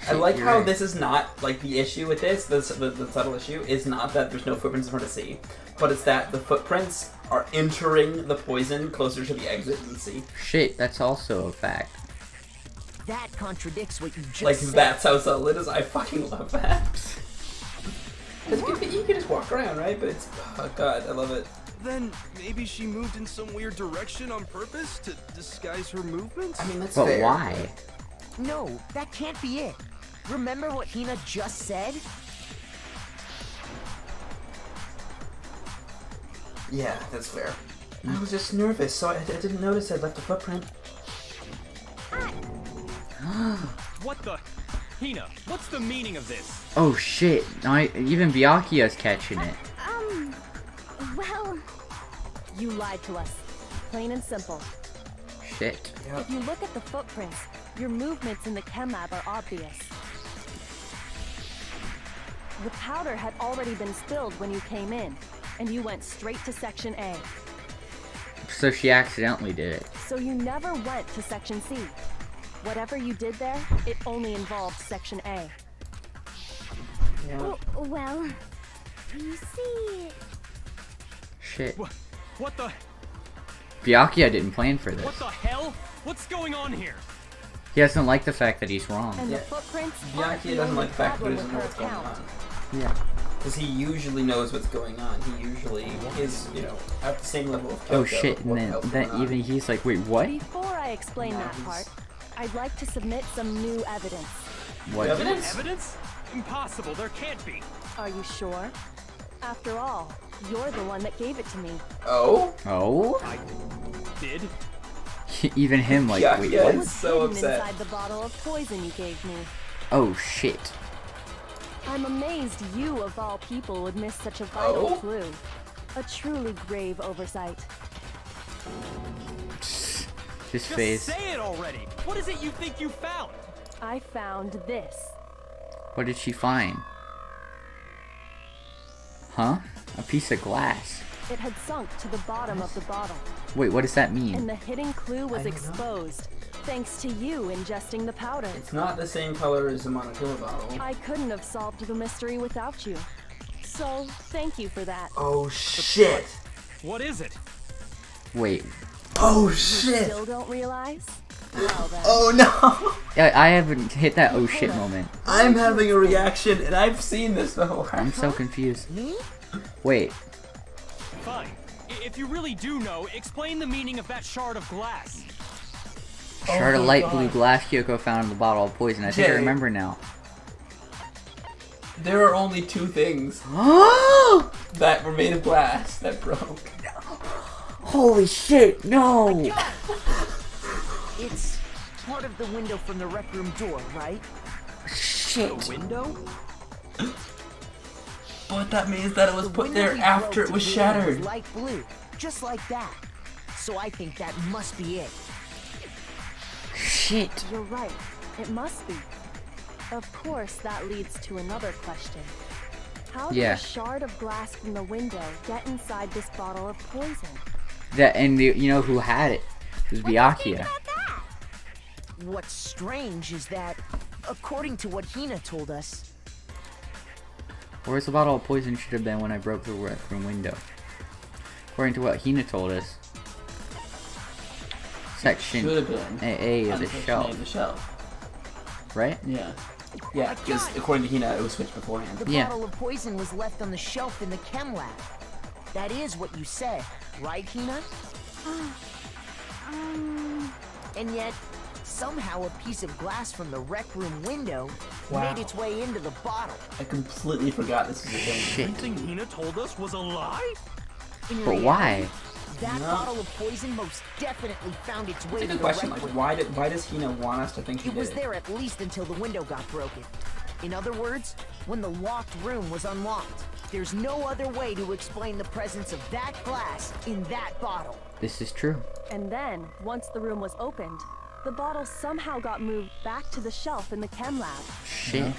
I like You're how right. this is not, like, the issue with this, the subtle issue, is not that there's no footprints in front of C, but it's that the footprints are entering the poison closer to the exit than C. Shit, that's also a fact. That contradicts what you just Like, said. that's how subtle it is. I fucking love that. Because you can just walk around, right? But it's, oh god, I love it. Then maybe she moved in some weird direction on purpose to disguise her movements? I mean, that's But fair. why? No, that can't be it. Remember what Hina just said? Yeah, that's fair. I was just nervous, so I didn't notice I left a footprint. What the? Hina, what's the meaning of this? Oh shit! Even Byakuya's catching it. Well, You lied to us. Plain and simple. Shit. If you look at the footprints, your movements in the chem lab are obvious. The powder had already been spilled when you came in, and you went straight to section A. So she accidentally did it. So you never went to Section C. Whatever you did there, it only involved Section A. Yeah. Well, you see... Shit. What the? Byakuya didn't plan for What this. the hell? What's going on here? He doesn't like the fact that he's wrong. And Yeah. the footprints aren't Byakuya the doesn't only like the fact that he problem doesn't know with what's her going account. on. Yeah. Because he usually knows what's going on. He usually is, you know, at the same level of Kyoko. Oh shit, and what the then hell's that going on. even he's like, wait, what? Before I explain No, that he's- part, I'd like to submit some new evidence. What? Evidence? Evidence? Impossible. There can't be. Are you sure? After all, you're the one that gave it to me. Oh? Oh? I did. Even him like, Yeah, wait, yeah. what? It was so hidden upset. inside the bottle of poison you gave me. Oh shit. I'm amazed you, of all people, would miss such a vital Oh? clue. A truly grave oversight. His Just face. say it already. What is it you think you found? I found this. What did she find? Huh? A piece of glass. It had sunk to the bottom of the bottle, Wait, what does that and mean? the hidden clue was I don't know. exposed, thanks to you ingesting the powder. It's not the same color as the Monokuma bottle. I couldn't have solved the mystery without you. So, thank you for that. Oh shit! What is it? Wait. Oh You shit! still don't realize? Well then. Oh no! I haven't hit that oh shit moment. I'm having a reaction, and I've seen this before. I'm so confused. Me? Wait. Fine. If you really do know, explain the meaning of that shard of glass. Shard of my light God. blue glass Kyoko found in the bottle of poison. I think I Jay. remember now. There are only two things Oh! that were made of glass that broke. Holy shit, no! It's part of the window from the rec room door, right? Shit. Window? But that means that it was The put window there we after broke it was to get in shattered. light blue, just like that. So I think that must be it. Shit. You're right. It must be. Of course, that leads to another question. How did Yeah. a shard of glass from the window get inside this bottle of poison? That and you know who had it? It was Byakuya. What's strange is that, according to what Hina told us, Where's the bottle of poison should have been when I broke the rec room window? According to what Hina told us. Section Should have been. A of the Unfortunately, shelf, the shelf. right? Yeah. Yeah, because according to Hina, it was switched beforehand. the Yeah. bottle of poison was left on the shelf in the chem lab. That is what you said, right, Hina? And yet, somehow a piece of glass from the rec room window Wow. made its way into the bottle. I completely forgot this was a thing. Shit. Everything Hina told us was a lie? In But reality, why? That No. bottle of poison most definitely found its way It's a to good the question. rec Like, room. why does Hina want us to think she It did was it? there at least until the window got broken. In other words, when the locked room was unlocked. There's no other way to explain the presence of that glass in that bottle. This is true. And then, once the room was opened, the bottle somehow got moved back to the shelf in the chem lab. Shit.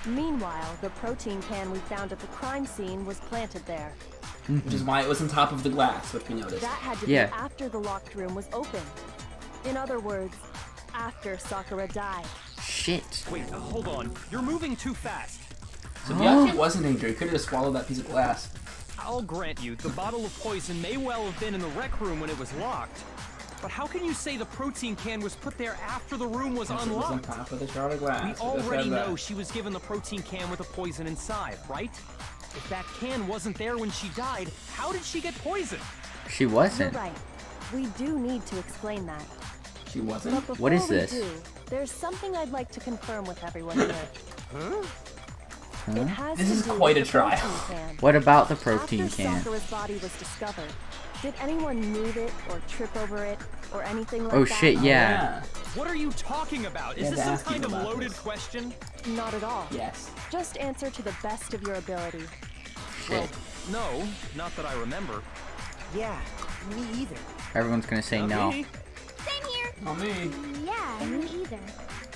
Meanwhile, the protein can we found at the crime scene was planted there. Which is why it was on top of the glass, which we noticed. That had to Yeah. be after the locked room was opened. In other words, after Sakura died. Shit. Wait, hold on. You're moving too fast. So Byakuya wasn't injured. He could have just swallowed that piece of glass. I'll grant you, the bottle of poison may well have been in the rec room when it was locked. But how can you say the protein can was put there after the room was Since it was on unlocked? top of the shard of glass. We It just already said that. know she was given the protein can with the poison inside, right? If that can wasn't there when she died, how did she get poisoned? She You're wasn't. right. We do need to explain that. She But wasn't? before What is we this? do, there's something I'd like to confirm with everyone here. It has This to is do quite with a the trial. protein can. What about the protein After can? Sakura's body was discovered, did anyone move it or trip over it or anything like Oh that? shit, yeah. What are you talking about? You Is had this to some ask kind you of about loaded this. question? Not at all. Yes. Just answer to the best of your ability. Well, Shit. no, not that I remember. Yeah, me either. Everyone's gonna say Not no. me. Same here. Not me. Yeah, me either.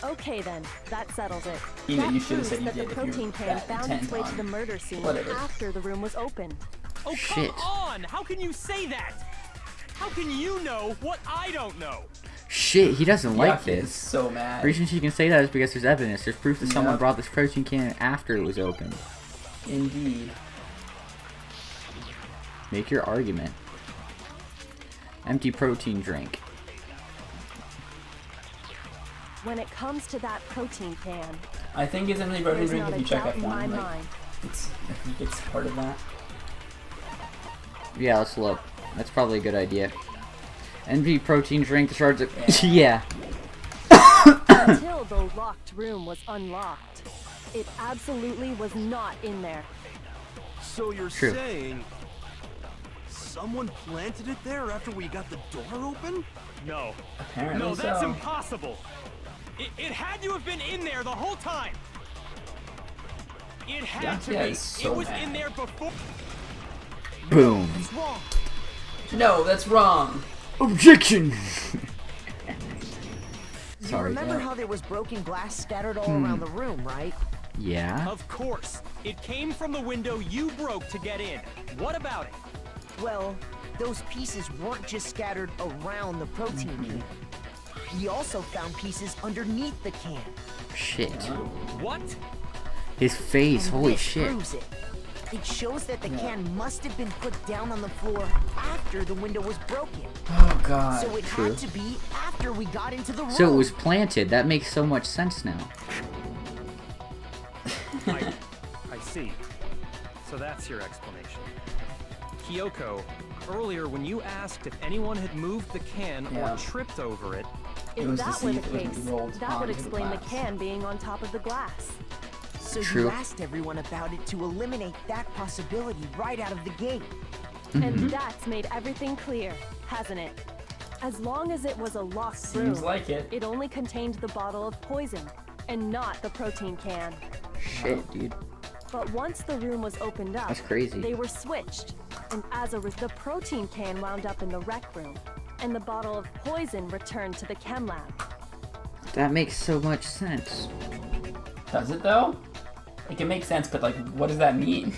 Okay then, that settles it. Hina, That you should have proves said you that the did if you were protein can that found intent its way to on the murder scene whatever. after the room was opened. Oh, Shit. come on! How can you say that? How can you know what I don't know? Shit, he doesn't like Byakuya is this. so The mad. reason she can say that is because there's evidence. There's proof that someone Yep. brought this protein can after it was opened. Indeed. Make your argument. Empty protein drink. When it comes to that protein can, I think it's empty protein there's drink not if a you check doubt in my F1. Like, mind. I think it's part of that. Yeah, let's look. That's probably a good idea. Empty protein drink, the shards of... yeah. Until the locked room was unlocked, it absolutely was not in there. So you're True. saying someone planted it there after we got the door open? No. Apparently No, that's so. impossible. It had to have been in there the whole time. It had to Byakuya be. is so It was mad. in there before. Boom. What's wrong? No, that's wrong. Objection! You Sorry. remember yeah. how there was broken glass scattered all around the room, right? Yeah? Of course. It came from the window you broke to get in. What about it? Well, those pieces weren't just scattered around the protein can. We also found pieces underneath the can. Shit. What? His face, And holy this shit. proves it. It shows that the can must have been put down on the floor after the window was broken. Oh god. So it True. had to be after we got into the room. So it was planted. That makes so much sense now. I see. So that's your explanation. Kyoko, earlier when you asked if anyone had moved the can Yeah. or tripped over it, If was to that see were the if it would case, be rolled that would onto the explain the glass. can being on top of the glass. So True. you asked everyone about it to eliminate that possibility right out of the gate. And that's made everything clear, hasn't it? As long as it was a locked room, Seems like it. it only contained the bottle of poison, and not the protein can. Shit, dude. But once the room was opened up, That's crazy. they were switched. And as a result, the protein can wound up in the rec room, and the bottle of poison returned to the chem lab. That makes so much sense. Does it though? It can make sense, but like, what does that mean?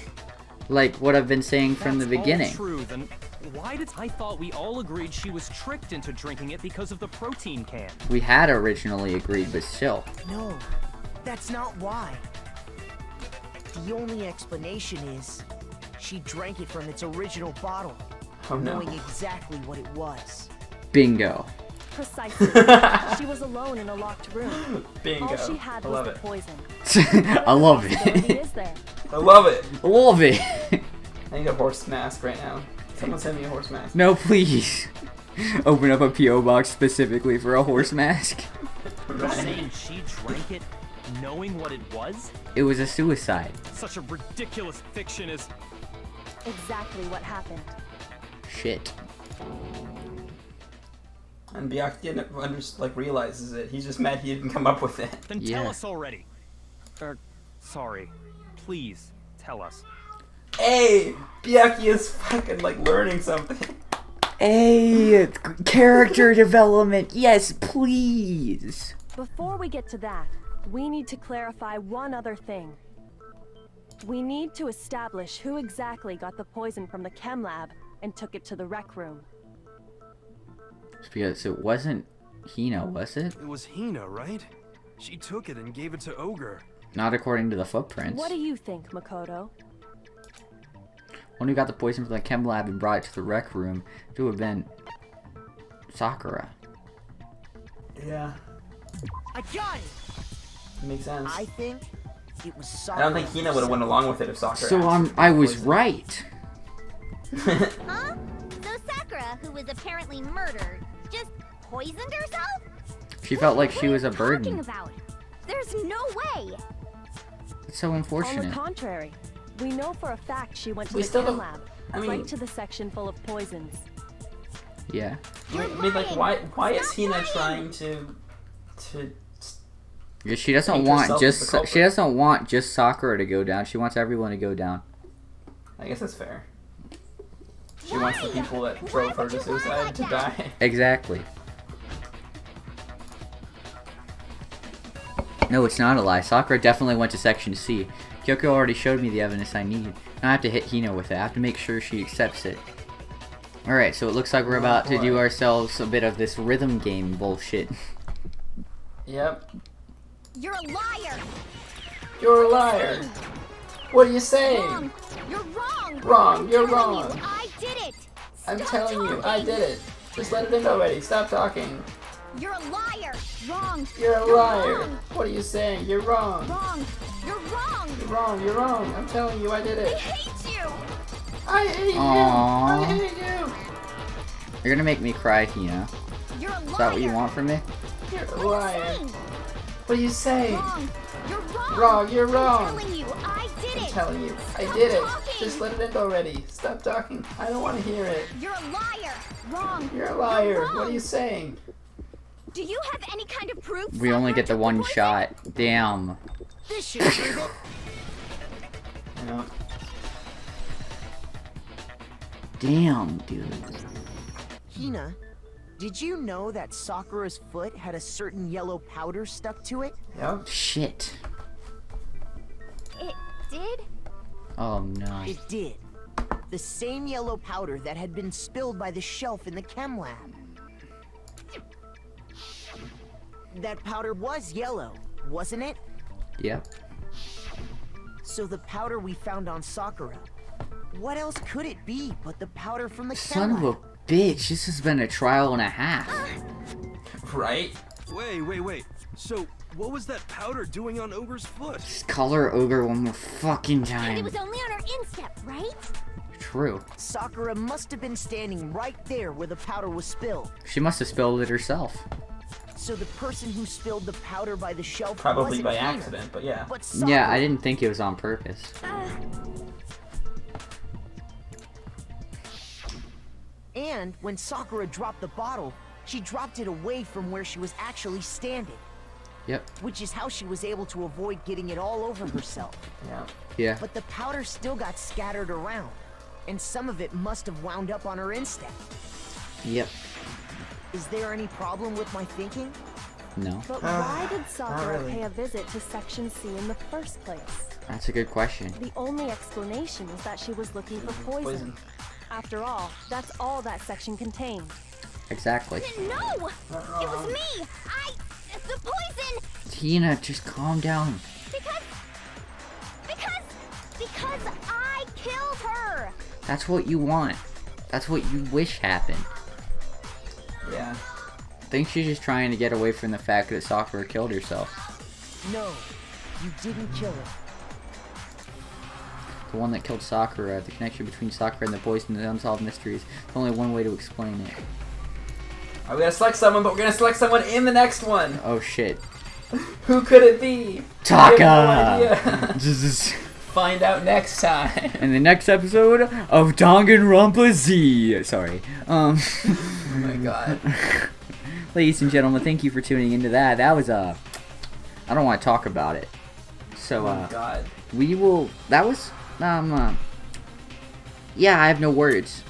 Like what I've been saying from the that's beginning. all true, then why did I thought we all agreed she was tricked into drinking it because of the protein can? We had originally agreed, but still. No, that's not why. The only explanation is she drank it from its original bottle, Oh no. knowing exactly what it was. Bingo. Precisely. She was alone in a locked room. Bingo. All she had I was love the it. poison. I love Possibility it. is there? I love it. I love it. I need a horse mask right now. Someone send me a horse mask. No, please. Open up a P.O. box specifically for a horse mask. You're saying she drank it knowing what it was? It was a suicide. Such a ridiculous fiction is... Exactly what happened. Shit. And Byakuya realizes it. He's just mad he didn't come up with it. Then Yeah. tell us already. Sorry. Please, tell us. Hey! Byakuya's fucking learning something. Hey, character development. Yes, please. Before we get to that, we need to clarify one other thing. We need to establish who exactly got the poison from the chem lab and took it to the rec room. Because it wasn't Hina, was it? It was Hina, right? She took it and gave it to Ogre. Not according to the footprints. What do you think, Makoto? One who got the poison from the chem lab and brought it to the rec room to have been Sakura. Yeah. I got it! Makes sense. I think it was I Sakura. don't think Hina would have went along with it if Sakura So asked I for was poison. right. Huh? So Sakura, who was apparently murdered, just poisoned herself? She felt like she was a What are you talking burden. about? There's no way. It's so On the unfortunate. contrary, we know for a fact she went to We the still chem don't- lab, I mean- right to the section full of poisons. Yeah. I mean, why is Hina trying to Because she doesn't Make want herself just the culprit. she doesn't want just Sakura to go down. She wants everyone to go down. I guess that's fair. She wants the people that drove her to suicide to die. Exactly. No, it's not a lie. Sakura definitely went to Section C. Kyoko already showed me the evidence I need. Now I have to hit Hina with it. I have to make sure she accepts it. Alright, so it looks like we're about to do ourselves a bit of this rhythm game bullshit. Yep. You're a liar. You're a liar. What are you saying? Wrong. You're wrong. Wrong. You're I'm telling wrong. you, I did it. I'm Stop telling you, I talking. did it. Just let it in already. Stop talking. You're a liar. Wrong. You're a liar. Wrong. What are you saying? You're wrong. Wrong. You're wrong. You're wrong. You're wrong. I'm telling you, I did I it. hate you. I hate you. Aww. I hate you. You're gonna make me cry, Hina. You're a liar. Is that what you want from me? You're a What are you liar. saying? What are you saying? Wrong. You're wrong. Wrong. You're wrong. I'm telling you, I did I'm it. telling you, I Stop did it. talking. Just let it in already. Stop talking. I don't want to hear it. You're a liar. Wrong. You're a liar. wrong. What are you saying? Do you have any kind of proof? We only get the Sakura one took the shot. Damn. This should prove it. I don't. Damn, dude. Hina, did you know that Sakura's foot had a certain yellow powder stuck to it? Yep. Shit. poison? It did? Oh no. It did. The same yellow powder that had been spilled by the shelf in the chem lab. That powder was yellow, wasn't it? Yep. So the powder we found on Sakura, what else could it be but the powder from the Son chem of a lab? bitch, this has been a trial and a half. Right? Wait. So, what was that powder doing on Ogre's foot? Just color Ogre one more fucking And it time. was only on her instep, right? True. Sakura must have been standing right there where the powder was spilled. She must have spilled it herself. So the person who spilled the powder by the shelf Probably wasn't by Hina, accident, but yeah. but Sakura. Yeah, I didn't think it was on purpose. And when Sakura dropped the bottle, she dropped it away from where she was actually standing, Yep. which is how she was able to avoid getting it all over herself. Yeah. Yeah. But the powder still got scattered around, and some of it must have wound up on her instep. Yep. Is there any problem with my thinking? No. But why did Sakura really. pay a visit to Section C in the first place? That's a good question. The only explanation is that she was looking for poison. After all, that's all that section contained. Exactly. No! It was me! The poison! Tina, just calm down. Because I killed her! That's what you want. That's what you wish happened. Yeah. I think she's just trying to get away from the fact that Sakura killed herself. No, you didn't kill her. The one that killed Sakura, the connection between Sakura and the poison, the unsolved mysteries. There's only one way to explain it. We're gonna select someone, but we're gonna select someone in the next one. Oh shit. Who could it be? Taka! I have no idea. Just Find out next time. in the next episode of Danganronpa Z. Sorry. Oh my god. Ladies and gentlemen, thank you for tuning into that. That was I don't want to talk about it. So Oh my god. we will. That was yeah, I have no words.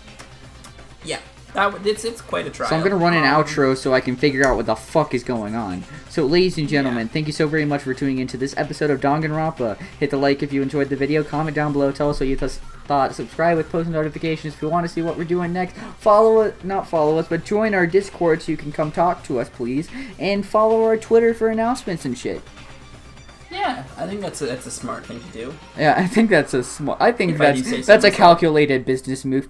Yeah. It's quite a trial. So I'm gonna run an outro so I can figure out what the fuck is going on. So ladies and gentlemen, thank you so very much for tuning into this episode of Danganronpa. Hit the like if you enjoyed the video, comment down below, tell us what you thought, subscribe with post notifications if you want to see what we're doing next. Not follow us, but join our Discord so you can come talk to us, please. And follow our Twitter for announcements and shit. Yeah, I think that's a smart thing to do. Yeah, I think that's a smart. I think If I do say that's a so calculated business move.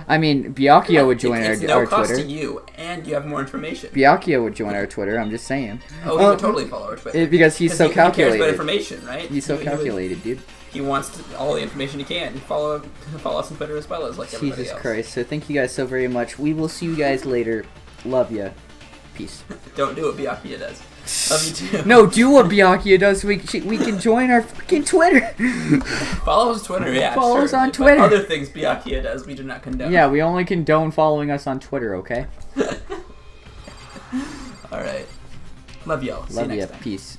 I mean, Byakuya would join it's our no cost Twitter. to you, and you have more information. Byakuya would join our Twitter. I'm just saying. Oh, he would totally follow our Twitter. Because he's so he cares about calculated. information, right? He's so He would- calculated, dude. He wants all the information he can. Follow us on Twitter as well as like everybody Jesus else. Christ. So thank you guys so very much. We will see you guys later. Love ya. Peace. Don't do what Byakuya does. Love you too. No, do what Byakuya does so we can join our fucking Twitter. Follow us on Twitter, yeah. Follow sure. us on But Twitter. Other things Byakuya does, we do not condone. Yeah, we only condone following us on Twitter, okay? Alright. Love y'all. See Love you ya. next time. Peace.